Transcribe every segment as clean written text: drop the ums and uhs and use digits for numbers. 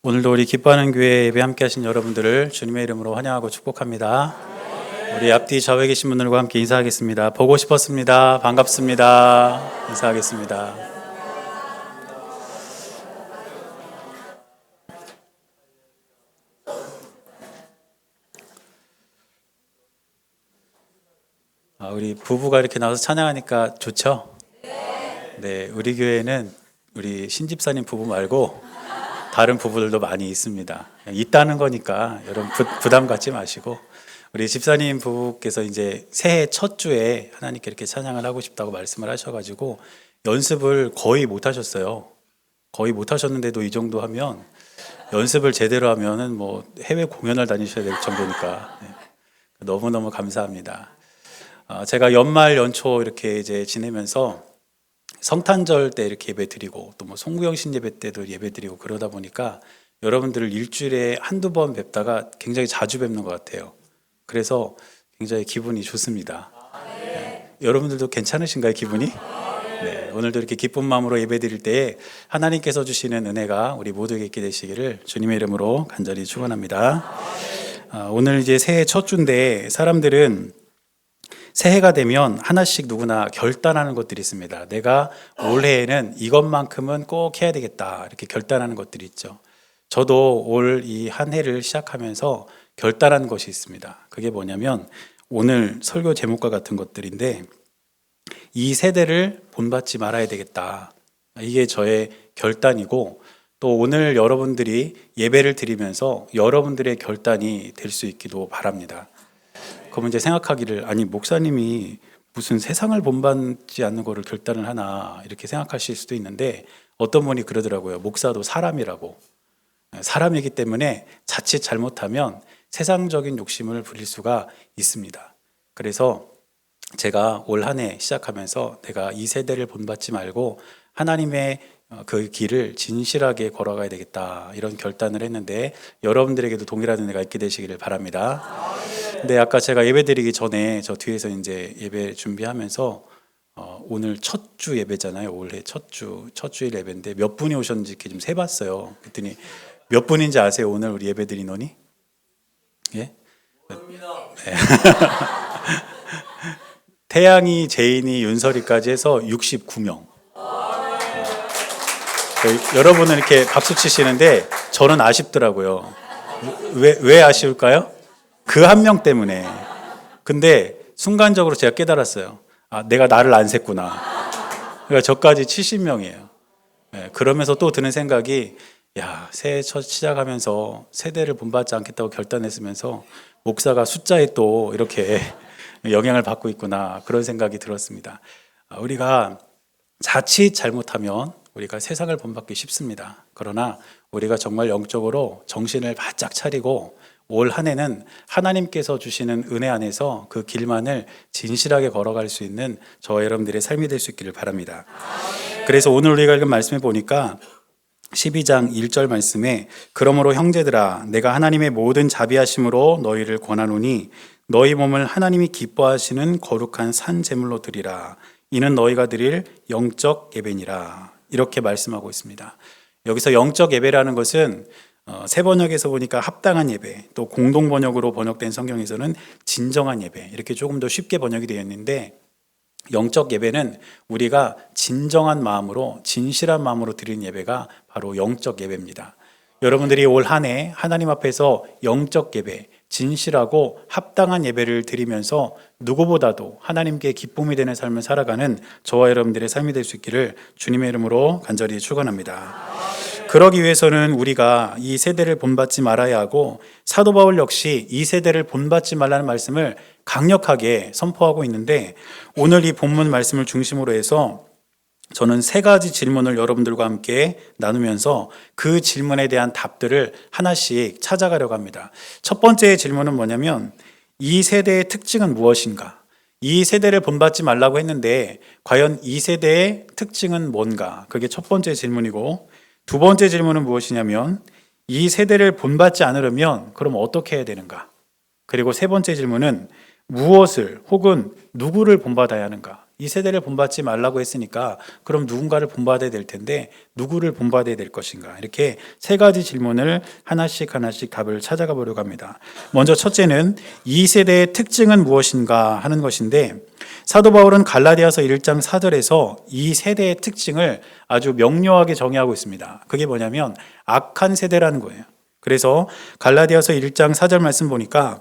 오늘도 우리 기뻐하는 교회 예배 함께 하신 여러분들을 주님의 이름으로 환영하고 축복합니다. 우리 앞뒤 좌우에 계신 분들과 함께 인사하겠습니다. 보고 싶었습니다. 반갑습니다. 인사하겠습니다. 우리 부부가 이렇게 나와서 찬양하니까 좋죠? 네, 우리 교회는 우리 신집사님 부부 말고 다른 부부들도 많이 있습니다. 있다는 거니까 여러분 부담 갖지 마시고, 우리 집사님 부부께서 이제 새해 첫 주에 하나님께 이렇게 찬양을 하고 싶다고 말씀을 하셔가지고 연습을 거의 못 하셨어요. 거의 못 하셨는데도 이 정도 하면, 연습을 제대로 하면은 뭐 해외 공연을 다니셔야 될 정도니까 너무너무 감사합니다. 제가 연말 연초 이렇게 이제 지내면서 성탄절 때 이렇게 예배 드리고 또 뭐 송구영신 예배 때도 예배 드리고 그러다 보니까 여러분들을 일주일에 한두 번 뵙다가 굉장히 자주 뵙는 것 같아요. 그래서 굉장히 기분이 좋습니다. 네. 여러분들도 괜찮으신가요, 기분이? 네. 오늘도 이렇게 기쁜 마음으로 예배 드릴 때에 하나님께서 주시는 은혜가 우리 모두에게 있게 되시기를 주님의 이름으로 간절히 축원합니다. 오늘 이제 새해 첫 주인데 사람들은 새해가 되면 하나씩 누구나 결단하는 것들이 있습니다. 내가 올해에는 이것만큼은 꼭 해야 되겠다, 이렇게 결단하는 것들이 있죠. 저도 올 이 한 해를 시작하면서 결단한 것이 있습니다. 그게 뭐냐면 오늘 설교 제목과 같은 것들인데, 이 세대를 본받지 말아야 되겠다. 이게 저의 결단이고, 또 오늘 여러분들이 예배를 드리면서 여러분들의 결단이 될 수 있기도 바랍니다. 그러면 이제 생각하기를, 아니 목사님이 무슨 세상을 본받지 않는 거를 결단을 하나, 이렇게 생각하실 수도 있는데, 어떤 분이 그러더라고요. 목사도 사람이라고. 사람이기 때문에 자칫 잘못하면 세상적인 욕심을 부릴 수가 있습니다. 그래서 제가 올 한 해 시작하면서 내가 이 세대를 본받지 말고 하나님의 그 길을 진실하게 걸어가야 되겠다, 이런 결단을 했는데 여러분들에게도 동일한 은혜가 있게 되시기를 바랍니다. 근데 아까 제가 예배 드리기 전에 저 뒤에서 이제 예배 준비하면서 오늘 첫 주 예배잖아요. 올해 첫 주일 예배인데 몇 분이 오셨는지 이렇게 좀 세봤어요. 그랬더니 몇 분인지 아세요? 오늘 우리 예배 드린 원이? 예? 네. 태양이, 제인이, 윤설이까지 해서 69명. 여러분은 이렇게 박수 치시는데 저는 아쉽더라고요. 왜 아쉬울까요? 그 한 명 때문에. 근데 순간적으로 제가 깨달았어요. 내가 나를 안 셌구나. 그러니까 저까지 70명이에요. 그러면서 또 드는 생각이, 새해 첫 시작하면서 세대를 본받지 않겠다고 결단했으면서 목사가 숫자에 또 이렇게 영향을 받고 있구나, 그런 생각이 들었습니다. 우리가 자칫 잘못하면 우리가 세상을 본받기 쉽습니다. 그러나 우리가 정말 영적으로 정신을 바짝 차리고 올 한 해는 하나님께서 주시는 은혜 안에서 그 길만을 진실하게 걸어갈 수 있는 저와 여러분들의 삶이 될 수 있기를 바랍니다. 그래서 오늘 우리가 읽은 말씀에 보니까 12장 1절 말씀에, 그러므로 형제들아 내가 하나님의 모든 자비하심으로 너희를 권하노니 너희 몸을 하나님이 기뻐하시는 거룩한 산 제물로 드리라. 이는 너희가 드릴 영적 예배니라. 이렇게 말씀하고 있습니다. 여기서 영적 예배라는 것은 새 번역에서 보니까 합당한 예배, 또 공동 번역으로 번역된 성경에서는 진정한 예배, 이렇게 조금 더 쉽게 번역이 되어 있는데, 영적 예배는 우리가 진정한 마음으로, 진실한 마음으로 드리는 예배가 바로 영적 예배입니다. 여러분들이 올 한 해 하나님 앞에서 영적 예배, 진실하고 합당한 예배를 드리면서 누구보다도 하나님께 기쁨이 되는 삶을 살아가는 저와 여러분들의 삶이 될 수 있기를 주님의 이름으로 간절히 축원합니다. 그러기 위해서는 우리가 이 세대를 본받지 말아야 하고, 사도 바울 역시 이 세대를 본받지 말라는 말씀을 강력하게 선포하고 있는데, 오늘 이 본문 말씀을 중심으로 해서 저는 세 가지 질문을 여러분들과 함께 나누면서 그 질문에 대한 답들을 하나씩 찾아가려고 합니다. 첫 번째 질문은 뭐냐면, 이 세대의 특징은 무엇인가? 이 세대를 본받지 말라고 했는데 과연 이 세대의 특징은 뭔가? 그게 첫 번째 질문이고, 두 번째 질문은 무엇이냐면, 이 세대를 본받지 않으려면 그럼 어떻게 해야 되는가? 그리고 세 번째 질문은 무엇을 혹은 누구를 본받아야 하는가? 이 세대를 본받지 말라고 했으니까 그럼 누군가를 본받아야 될 텐데 누구를 본받아야 될 것인가? 이렇게 세 가지 질문을 하나씩 답을 찾아가 보려고 합니다. 먼저 첫째는 이 세대의 특징은 무엇인가 하는 것인데, 사도 바울은 갈라디아서 1장 4절에서 이 세대의 특징을 아주 명료하게 정의하고 있습니다. 그게 뭐냐면 악한 세대라는 거예요. 그래서 갈라디아서 1장 4절 말씀 보니까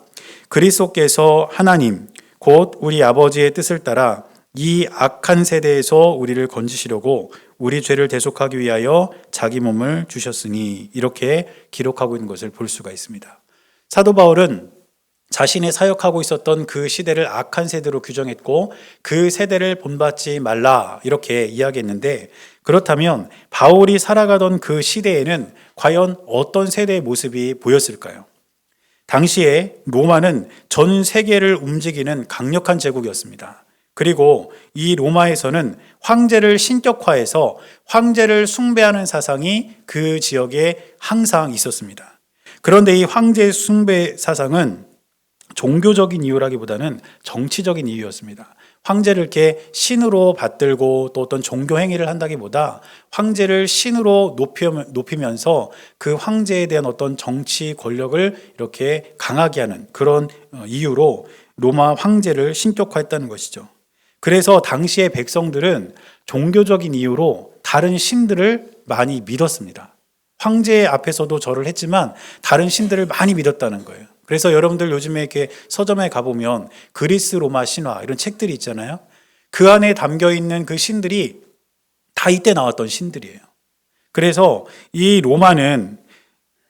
그리스도께서 하나님 곧 우리 아버지의 뜻을 따라 이 악한 세대에서 우리를 건지시려고 우리 죄를 대속하기 위하여 자기 몸을 주셨으니, 이렇게 기록하고 있는 것을 볼 수가 있습니다. 사도 바울은 자신이 사역하고 있었던 그 시대를 악한 세대로 규정했고 그 세대를 본받지 말라 이렇게 이야기했는데, 그렇다면 바울이 살아가던 그 시대에는 과연 어떤 세대의 모습이 보였을까요? 당시에 로마는 전 세계를 움직이는 강력한 제국이었습니다. 그리고 이 로마에서는 황제를 신격화해서 황제를 숭배하는 사상이 그 지역에 항상 있었습니다. 그런데 이 황제 숭배 사상은 종교적인 이유라기보다는 정치적인 이유였습니다. 황제를 이렇게 신으로 받들고 또 어떤 종교 행위를 한다기보다 황제를 신으로 높이면서 그 황제에 대한 어떤 정치 권력을 이렇게 강하게 하는 그런 이유로 로마 황제를 신격화했다는 것이죠. 그래서 당시의 백성들은 종교적인 이유로 다른 신들을 많이 믿었습니다. 황제 앞에서도 절을 했지만 다른 신들을 많이 믿었다는 거예요. 그래서 여러분들 요즘에 이렇게 서점에 가보면 그리스 로마 신화 이런 책들이 있잖아요. 그 안에 담겨 있는 그 신들이 다 이때 나왔던 신들이에요. 그래서 이 로마는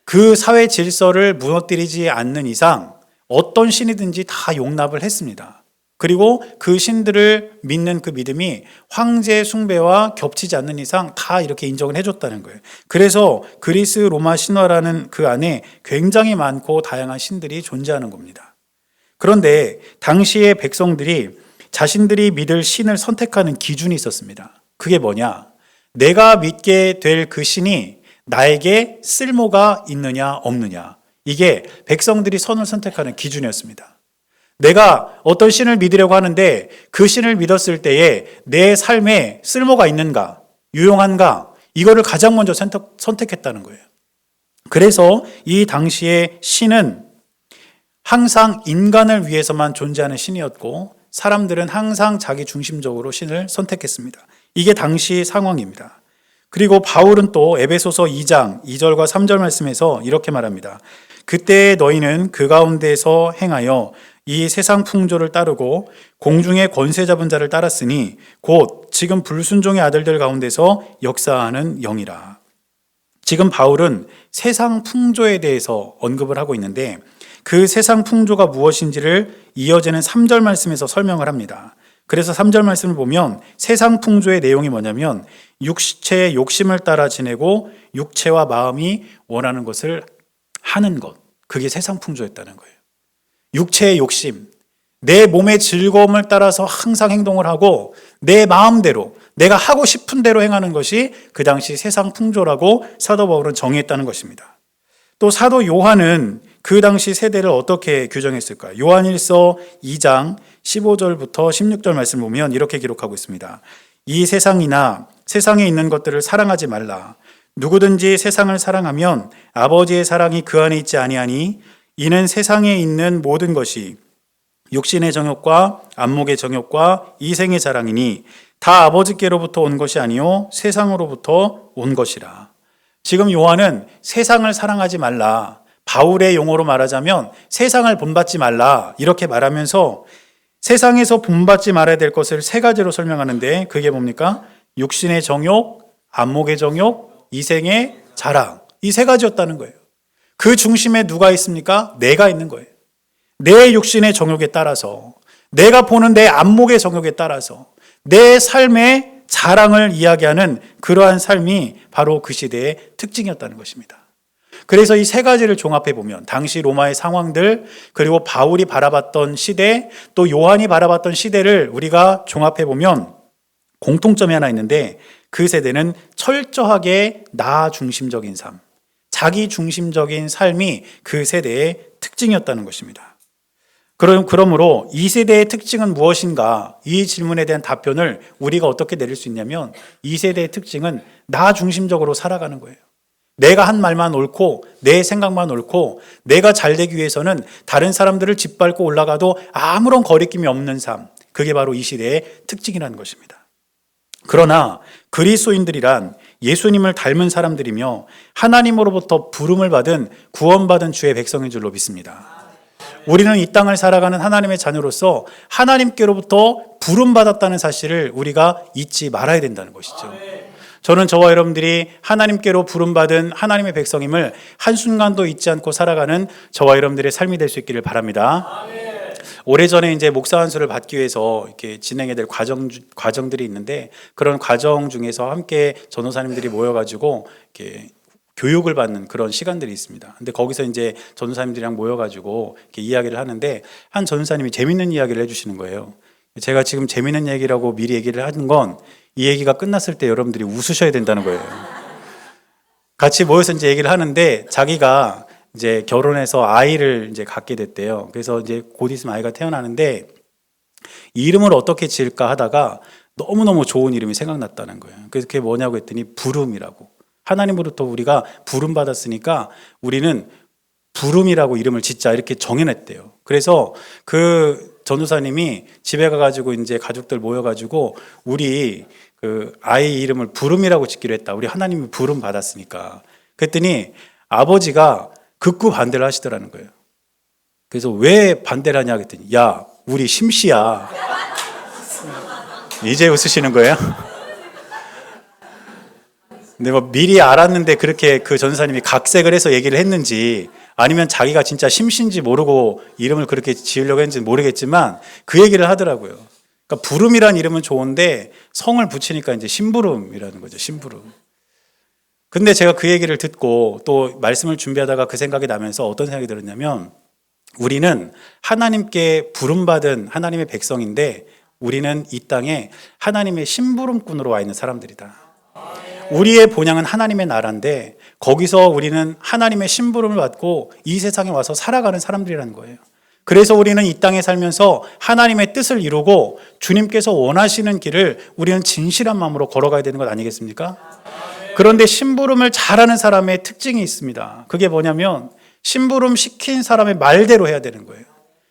그 사회 질서를 무너뜨리지 않는 이상 어떤 신이든지 다 용납을 했습니다. 그리고 그 신들을 믿는 그 믿음이 황제 숭배와 겹치지 않는 이상 다 이렇게 인정을 해줬다는 거예요. 그래서 그리스 로마 신화라는 그 안에 굉장히 많고 다양한 신들이 존재하는 겁니다. 그런데 당시의 백성들이 자신들이 믿을 신을 선택하는 기준이 있었습니다. 그게 뭐냐? 내가 믿게 될 그 신이 나에게 쓸모가 있느냐 없느냐. 이게 백성들이 선을 선택하는 기준이었습니다. 내가 어떤 신을 믿으려고 하는데 그 신을 믿었을 때에 내 삶에 쓸모가 있는가, 유용한가, 이거를 가장 먼저 선택했다는 거예요. 그래서 이 당시의 신은 항상 인간을 위해서만 존재하는 신이었고 사람들은 항상 자기 중심적으로 신을 선택했습니다. 이게 당시 상황입니다. 그리고 바울은 또 에베소서 2장 2절과 3절 말씀에서 이렇게 말합니다. 그때 너희는 그 가운데서 행하여 이 세상 풍조를 따르고 공중의 권세 잡은 자를 따랐으니 곧 지금 불순종의 아들들 가운데서 역사하는 영이라. 지금 바울은 세상 풍조에 대해서 언급을 하고 있는데 그 세상 풍조가 무엇인지를 이어지는 3절 말씀에서 설명을 합니다. 그래서 3절 말씀을 보면 세상 풍조의 내용이 뭐냐면 육체의 욕심을 따라 지내고 육체와 마음이 원하는 것을 하는 것, 그게 세상 풍조였다는 거예요. 육체의 욕심, 내 몸의 즐거움을 따라서 항상 행동을 하고 내 마음대로 내가 하고 싶은 대로 행하는 것이 그 당시 세상 풍조라고 사도 바울은 정의했다는 것입니다. 또 사도 요한은 그 당시 세대를 어떻게 규정했을까요? 요한일서 2장 15절부터 16절 말씀을 보면 이렇게 기록하고 있습니다. 이 세상이나 세상에 있는 것들을 사랑하지 말라. 누구든지 세상을 사랑하면 아버지의 사랑이 그 안에 있지 아니하니 이는 세상에 있는 모든 것이 육신의 정욕과 안목의 정욕과 이생의 자랑이니 다 아버지께로부터 온 것이 아니요 세상으로부터 온 것이라. 지금 요한은 세상을 사랑하지 말라, 바울의 용어로 말하자면 세상을 본받지 말라 이렇게 말하면서 세상에서 본받지 말아야 될 것을 세 가지로 설명하는데 그게 뭡니까? 육신의 정욕, 안목의 정욕, 이생의 자랑, 이 세 가지였다는 거예요. 그 중심에 누가 있습니까? 내가 있는 거예요. 내 육신의 정욕에 따라서, 내가 보는 내 안목의 정욕에 따라서 내 삶의 자랑을 이야기하는 그러한 삶이 바로 그 시대의 특징이었다는 것입니다. 그래서 이 세 가지를 종합해 보면 당시 로마의 상황들, 그리고 바울이 바라봤던 시대, 또 요한이 바라봤던 시대를 우리가 종합해 보면 공통점이 하나 있는데 그 세대는 철저하게 나 중심적인 삶, 자기 중심적인 삶이 그 세대의 특징이었다는 것입니다. 그러므로 이 세대의 특징은 무엇인가? 이 질문에 대한 답변을 우리가 어떻게 내릴 수 있냐면 이 세대의 특징은 나 중심적으로 살아가는 거예요. 내가 한 말만 옳고 내 생각만 옳고 내가 잘 되기 위해서는 다른 사람들을 짓밟고 올라가도 아무런 거리낌이 없는 삶. 그게 바로 이 시대의 특징이라는 것입니다. 그러나 그리스도인들이란 예수님을 닮은 사람들이며 하나님으로부터 부름을 받은 구원받은 주의 백성인 줄로 믿습니다. 우리는 이 땅을 살아가는 하나님의 자녀로서 하나님께로부터 부름받았다는 사실을 우리가 잊지 말아야 된다는 것이죠. 저는 저와 여러분들이 하나님께로 부름받은 하나님의 백성임을 한순간도 잊지 않고 살아가는 저와 여러분들의 삶이 될 수 있기를 바랍니다. 오래전에 이제 목사 안수를 받기 위해서 이렇게 진행해야 될 과정들이 있는데 그런 과정 중에서 함께 전도사님들이 모여가지고 이렇게 교육을 받는 그런 시간들이 있습니다. 근데 거기서 이제 전도사님들이랑 모여가지고 이렇게 이야기를 하는데 한 전도사님이 재밌는 이야기를 해주시는 거예요. 제가 지금 재밌는 얘기라고 미리 얘기를 하는 건 이 얘기가 끝났을 때 여러분들이 웃으셔야 된다는 거예요. 같이 모여서 이제 얘기를 하는데 자기가 이제 결혼해서 아이를 이제 갖게 됐대요. 그래서 이제 곧 있으면 아이가 태어나는데 이름을 어떻게 지을까 하다가 너무너무 좋은 이름이 생각났다는 거예요. 그래서 그게 뭐냐고 했더니 부름이라고. 하나님으로부터 우리가 부름 받았으니까 우리는 부름이라고 이름을 짓자 이렇게 정해냈대요. 그래서 그 전도사님이 집에 가가지고 이제 가족들 모여가지고 우리 그 아이 이름을 부름이라고 짓기로 했다. 우리 하나님이 부름 받았으니까. 그랬더니 아버지가 극구 반대를 하시더라는 거예요. 그래서 왜 반대를 하냐 그랬더니 야 우리 심씨야. 이제 웃으시는 거예요? 근데 뭐 미리 알았는데 그렇게 그 전사님이 각색을 해서 얘기를 했는지 아니면 자기가 진짜 심씨인지 모르고 이름을 그렇게 지으려고 했는지 모르겠지만 그 얘기를 하더라고요. 그러니까 부름이란 이름은 좋은데 성을 붙이니까 이제 심부름이라는 거죠. 심부름. 근데 제가 그 얘기를 듣고 또 말씀을 준비하다가 그 생각이 나면서 어떤 생각이 들었냐면 우리는 하나님께 부름받은 하나님의 백성인데 우리는 이 땅에 하나님의 심부름꾼으로 와 있는 사람들이다. 우리의 본향은 하나님의 나라인데 거기서 우리는 하나님의 심부름을 받고 이 세상에 와서 살아가는 사람들이라는 거예요. 그래서 우리는 이 땅에 살면서 하나님의 뜻을 이루고 주님께서 원하시는 길을 우리는 진실한 마음으로 걸어가야 되는 것 아니겠습니까? 그런데 심부름을 잘하는 사람의 특징이 있습니다. 그게 뭐냐면 심부름 시킨 사람의 말대로 해야 되는 거예요.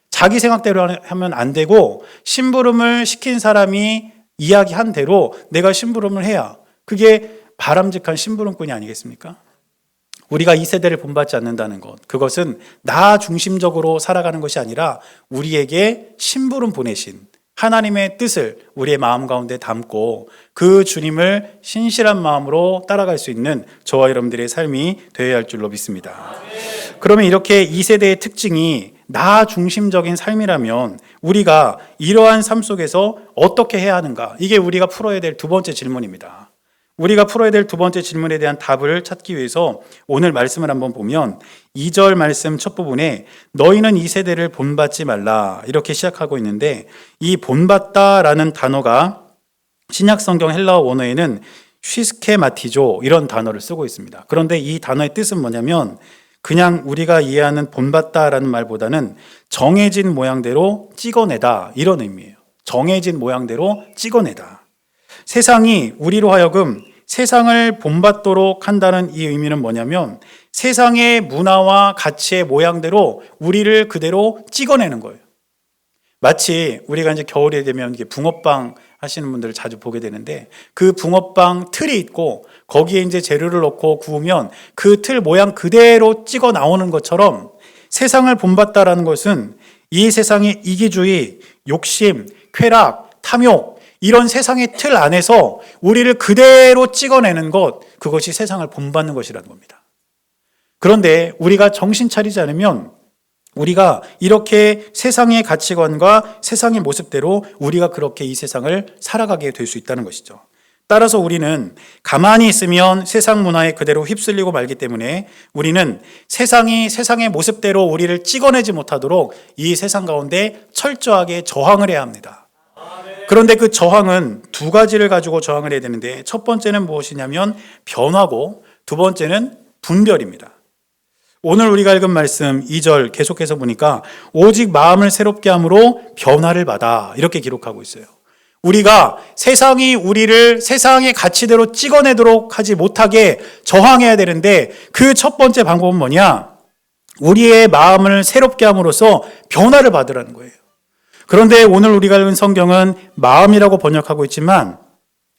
자기 생각대로 하면 안 되고 심부름을 시킨 사람이 이야기한 대로 내가 심부름을 해야 그게 바람직한 심부름꾼이 아니겠습니까? 우리가 이 세대를 본받지 않는다는 것, 그것은 나 중심적으로 살아가는 것이 아니라 우리에게 심부름 보내신 하나님의 뜻을 우리의 마음 가운데 담고 그 주님을 신실한 마음으로 따라갈 수 있는 저와 여러분들의 삶이 되어야 할 줄로 믿습니다. 그러면 이렇게 이 세대의 특징이 나 중심적인 삶이라면 우리가 이러한 삶 속에서 어떻게 해야 하는가? 이게 우리가 풀어야 될 두 번째 질문입니다. 우리가 풀어야 될 두 번째 질문에 대한 답을 찾기 위해서 오늘 말씀을 한번 보면 2절 말씀 첫 부분에 너희는 이 세대를 본받지 말라 이렇게 시작하고 있는데 이 본받다라는 단어가 신약성경 헬라어 원어에는 쉬스케마티조 이런 단어를 쓰고 있습니다. 그런데 이 단어의 뜻은 뭐냐면 그냥 우리가 이해하는 본받다라는 말보다는 정해진 모양대로 찍어내다 이런 의미예요. 정해진 모양대로 찍어내다. 세상이 우리로 하여금 세상을 본받도록 한다는 이 의미는 뭐냐면 세상의 문화와 가치의 모양대로 우리를 그대로 찍어내는 거예요. 마치 우리가 이제 겨울이 되면 이게 붕어빵 하시는 분들을 자주 보게 되는데 그 붕어빵 틀이 있고 거기에 이제 재료를 넣고 구우면 그 틀 모양 그대로 찍어 나오는 것처럼 세상을 본받다라는 것은 이 세상의 이기주의, 욕심, 쾌락, 탐욕 이런 세상의 틀 안에서 우리를 그대로 찍어내는 것, 그것이 세상을 본받는 것이라는 겁니다. 그런데 우리가 정신 차리지 않으면 우리가 이렇게 세상의 가치관과 세상의 모습대로 우리가 그렇게 이 세상을 살아가게 될 수 있다는 것이죠. 따라서 우리는 가만히 있으면 세상 문화에 그대로 휩쓸리고 말기 때문에 우리는 세상이 세상의 모습대로 우리를 찍어내지 못하도록 이 세상 가운데 철저하게 저항을 해야 합니다. 그런데 그 저항은 두 가지를 가지고 저항을 해야 되는데 첫 번째는 무엇이냐면 변화고 두 번째는 분별입니다. 오늘 우리가 읽은 말씀 2절 계속해서 보니까 오직 마음을 새롭게 함으로 변화를 받아 이렇게 기록하고 있어요. 우리가 세상이 우리를 세상의 가치대로 찍어내도록 하지 못하게 저항해야 되는데 그 첫 번째 방법은 뭐냐? 우리의 마음을 새롭게 함으로써 변화를 받으라는 거예요. 그런데 오늘 우리가 읽은 성경은 마음이라고 번역하고 있지만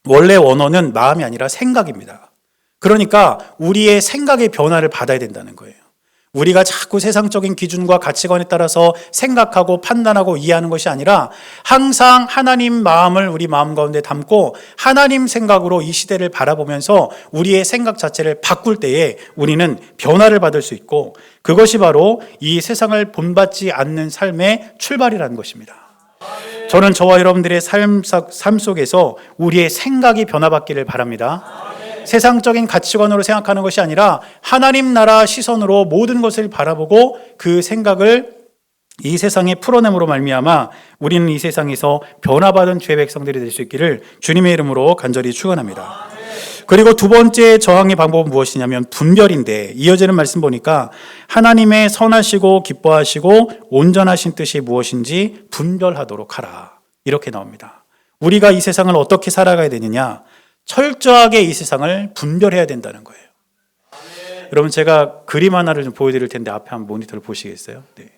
원래 원어는 마음이 아니라 생각입니다. 그러니까 우리의 생각의 변화를 받아야 된다는 거예요. 우리가 자꾸 세상적인 기준과 가치관에 따라서 생각하고 판단하고 이해하는 것이 아니라 항상 하나님 마음을 우리 마음 가운데 담고 하나님 생각으로 이 시대를 바라보면서 우리의 생각 자체를 바꿀 때에 우리는 변화를 받을 수 있고 그것이 바로 이 세상을 본받지 않는 삶의 출발이라는 것입니다. 저는 저와 여러분들의 삶 속에서 우리의 생각이 변화받기를 바랍니다. 세상적인 가치관으로 생각하는 것이 아니라 하나님 나라 시선으로 모든 것을 바라보고 그 생각을 이 세상에 풀어냄으로 말미암아 우리는 이 세상에서 변화받은 주의 백성들이 될 수 있기를 주님의 이름으로 간절히 축원합니다. 그리고 두 번째 저항의 방법은 무엇이냐면 분별인데 이어지는 말씀 보니까 하나님의 선하시고 기뻐하시고 온전하신 뜻이 무엇인지 분별하도록 하라 이렇게 나옵니다. 우리가 이 세상을 어떻게 살아가야 되느냐? 철저하게 이 세상을 분별해야 된다는 거예요. 여러분 제가 그림 하나를 좀 보여드릴 텐데 앞에 한번 모니터를 보시겠어요? 네.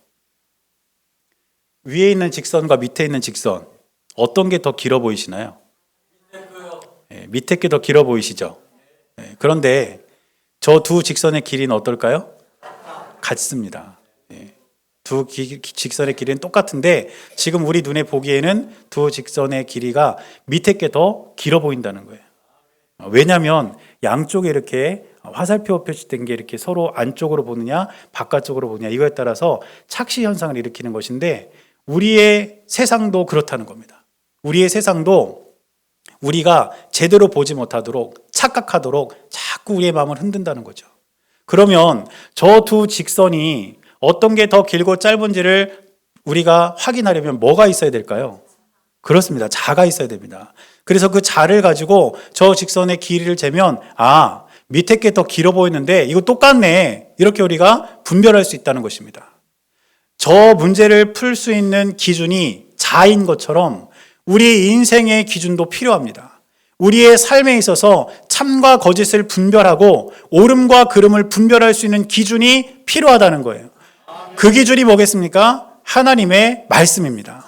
위에 있는 직선과 밑에 있는 직선 어떤 게 더 길어 보이시나요? 네, 밑에 게 더 길어 보이시죠? 네, 그런데 저 두 직선의 길이는 어떨까요? 같습니다. 네, 두 직선의 길이는 똑같은데 지금 우리 눈에 보기에는 두 직선의 길이가 밑에 게 더 길어 보인다는 거예요. 왜냐하면 양쪽에 이렇게 화살표 표시된 게 이렇게 서로 안쪽으로 보느냐 바깥쪽으로 보느냐 이거에 따라서 착시 현상을 일으키는 것인데 우리의 세상도 그렇다는 겁니다. 우리의 세상도 우리가 제대로 보지 못하도록 착각하도록 자꾸 우리의 마음을 흔든다는 거죠. 그러면 저 두 직선이 어떤 게 더 길고 짧은지를 우리가 확인하려면 뭐가 있어야 될까요? 그렇습니다. 자가 있어야 됩니다. 그래서 그 자를 가지고 저 직선의 길이를 재면 밑에 게 더 길어 보이는데 이거 똑같네 이렇게 우리가 분별할 수 있다는 것입니다. 저 문제를 풀 수 있는 기준이 자인 것처럼 우리 인생의 기준도 필요합니다. 우리의 삶에 있어서 참과 거짓을 분별하고 옳음과 그름을 분별할 수 있는 기준이 필요하다는 거예요. 그 기준이 뭐겠습니까? 하나님의 말씀입니다.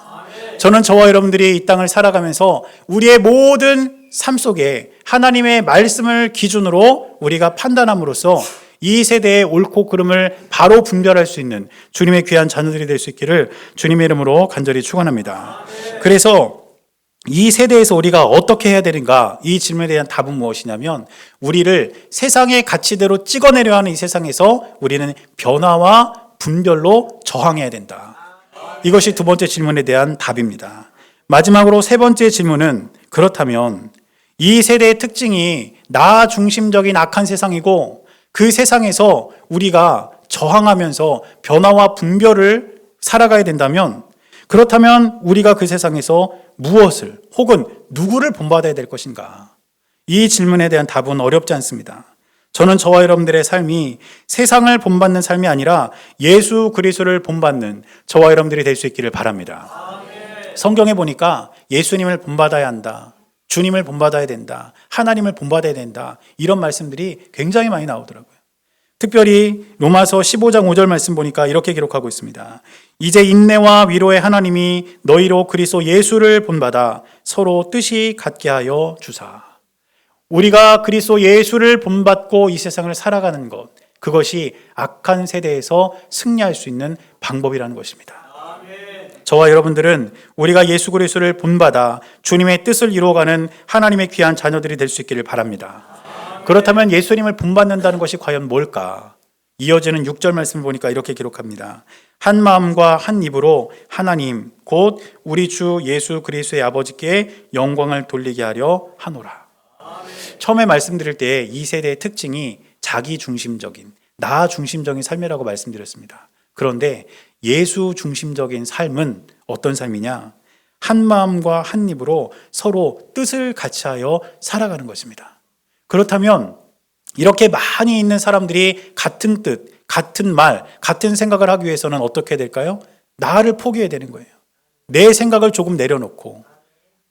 저는 저와 여러분들이 이 땅을 살아가면서 우리의 모든 삶 속에 하나님의 말씀을 기준으로 우리가 판단함으로써 이 세대의 옳고 그름을 바로 분별할 수 있는 주님의 귀한 자녀들이 될 수 있기를 주님의 이름으로 간절히 축원합니다. 그래서 이 세대에서 우리가 어떻게 해야 되는가? 이 질문에 대한 답은 무엇이냐면 우리를 세상의 가치대로 찍어내려 하는 이 세상에서 우리는 변화와 분별로 저항해야 된다. 이것이 두 번째 질문에 대한 답입니다. 마지막으로 세 번째 질문은 그렇다면 이 세대의 특징이 나 중심적인 악한 세상이고 그 세상에서 우리가 저항하면서 변화와 분별을 살아가야 된다면 그렇다면 우리가 그 세상에서 무엇을 혹은 누구를 본받아야 될 것인가? 이 질문에 대한 답은 어렵지 않습니다. 저는 저와 여러분들의 삶이 세상을 본받는 삶이 아니라 예수 그리스도를 본받는 저와 여러분들이 될 수 있기를 바랍니다. 성경에 보니까 예수님을 본받아야 한다. 주님을 본받아야 된다. 하나님을 본받아야 된다. 이런 말씀들이 굉장히 많이 나오더라고요. 특별히 로마서 15장 5절 말씀 보니까 이렇게 기록하고 있습니다. 이제 인내와 위로의 하나님이 너희로 그리스도 예수를 본받아 서로 뜻이 같게 하여 주사. 우리가 그리스도 예수를 본받고 이 세상을 살아가는 것, 그것이 악한 세대에서 승리할 수 있는 방법이라는 것입니다. 저와 여러분들은 우리가 예수 그리스도를 본받아 주님의 뜻을 이루어가는 하나님의 귀한 자녀들이 될 수 있기를 바랍니다. 그렇다면 예수님을 본받는다는 것이 과연 뭘까? 이어지는 6절 말씀을 보니까 이렇게 기록합니다. 한 마음과 한 입으로 하나님 곧 우리 주 예수 그리스도의 아버지께 영광을 돌리게 하려 하노라. 처음에 말씀드릴 때 이 세대의 특징이 자기 중심적인, 나 중심적인 삶이라고 말씀드렸습니다. 그런데 예수 중심적인 삶은 어떤 삶이냐? 한 마음과 한 입으로 서로 뜻을 같이 하여 살아가는 것입니다. 그렇다면 이렇게 많이 있는 사람들이 같은 뜻, 같은 말, 같은 생각을 하기 위해서는 어떻게 해야 될까요? 나를 포기해야 되는 거예요. 내 생각을 조금 내려놓고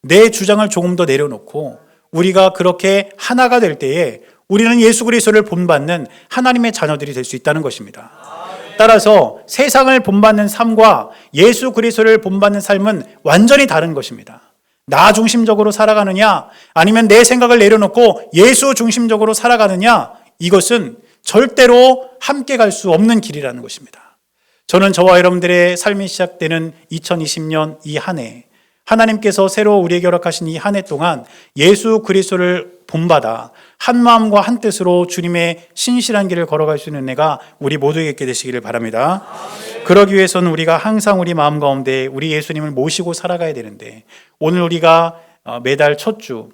내 주장을 조금 더 내려놓고 우리가 그렇게 하나가 될 때에 우리는 예수 그리스도를 본받는 하나님의 자녀들이 될 수 있다는 것입니다. 따라서 세상을 본받는 삶과 예수 그리스도를 본받는 삶은 완전히 다른 것입니다. 나 중심적으로 살아가느냐 아니면 내 생각을 내려놓고 예수 중심적으로 살아가느냐, 이것은 절대로 함께 갈 수 없는 길이라는 것입니다. 저는 저와 여러분들의 삶이 시작되는 2020년 이 한 해, 하나님께서 새로 우리에게 허락하신 이 한 해 동안 예수 그리스도를 본받아 한 마음과 한 뜻으로 주님의 신실한 길을 걸어갈 수 있는 은혜가 우리 모두에게 있게 되시기를 바랍니다. 그러기 위해서는 우리가 항상 우리 마음 가운데 우리 예수님을 모시고 살아가야 되는데, 오늘 우리가 매달 첫 주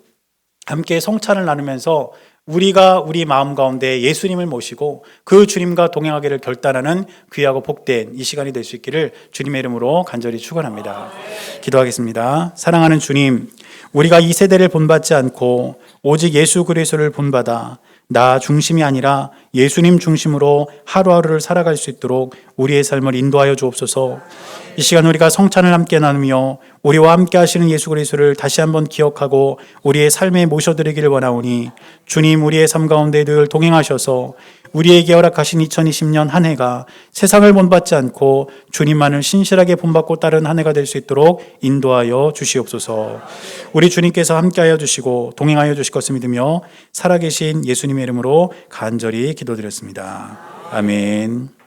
함께 성찬을 나누면서 우리가 우리 마음 가운데 예수님을 모시고 그 주님과 동행하기를 결단하는 귀하고 복된 이 시간이 될 수 있기를 주님의 이름으로 간절히 축원합니다. 기도하겠습니다. 사랑하는 주님, 우리가 이 세대를 본받지 않고 오직 예수 그리스도를 본받아 나 중심이 아니라 예수님 중심으로 하루하루를 살아갈 수 있도록 우리의 삶을 인도하여 주옵소서. 이 시간 우리가 성찬을 함께 나누며 우리와 함께 하시는 예수 그리스도를 다시 한번 기억하고 우리의 삶에 모셔드리기를 원하오니, 주님 우리의 삶 가운데 늘 동행하셔서 우리에게 허락하신 2020년 한 해가 세상을 본받지 않고 주님만을 신실하게 본받고 따른 한 해가 될 수 있도록 인도하여 주시옵소서. 우리 주님께서 함께하여 주시고 동행하여 주실 것을 믿으며 살아계신 예수님의 이름으로 간절히 기도드렸습니다. 아멘.